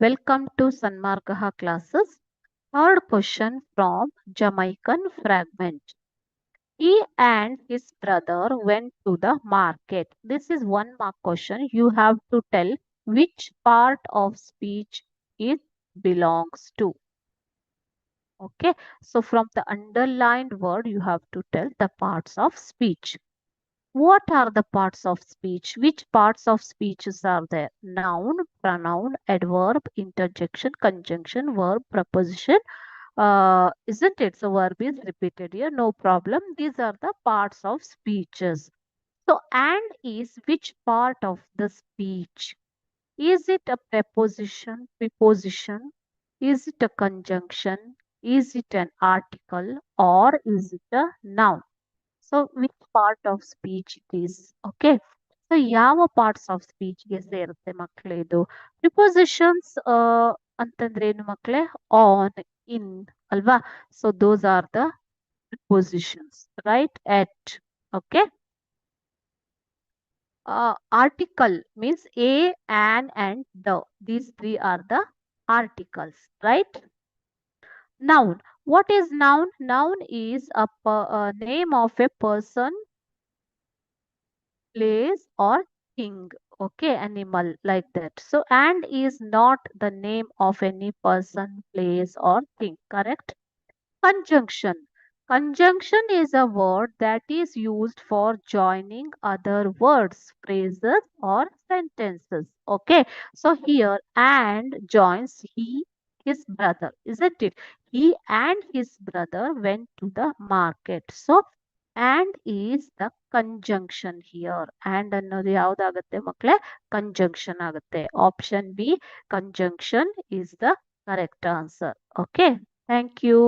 Welcome to Sanmargaha classes. Third question from Jamaican fragment. He and his brother went to the market. This is one mark question. You have to tell which part of speech it belongs to. Okay. So from the underlined word, you have to tell the parts of speech. What are the parts of speech? Which parts of speeches are there? Noun, pronoun, adverb, interjection, conjunction, verb, preposition. Isn't it? So verb is repeated here. No problem. These are the parts of speeches. So and is which part of the speech? Is it a preposition, preposition? Is it a conjunction? Is it an article or is it a noun? So which part of speech it is? Okay. So ಯಾವ parts of ಸ್ಪೀಚ್ಗೆ ಸೇರುತ್ತೆ ಮಕ್ಕಳೇ ಇದು prepositions ಅಂತಂದ್ರೆ ಏನು ಮಕ್ಕಳೇ on in ಅಲ್ವಾ so those are the prepositions right at okay article means a an and the these three are the articles right noun what is noun noun is a name of a person place or thing okay animal like that so and is not the name of any person place or thing correct conjunction conjunction is a word that is used for joining other words phrases or sentences okay so here and joins he his brother isn't it he and his brother went to the market so and is the conjunction here and ಅನ್ನೋದು ಯಾವ್ದಾಗತ್ತೆ ಮಕ್ಕಳೇ conjunction ಆಗುತ್ತೆ option B conjunction is the correct answer okay thank you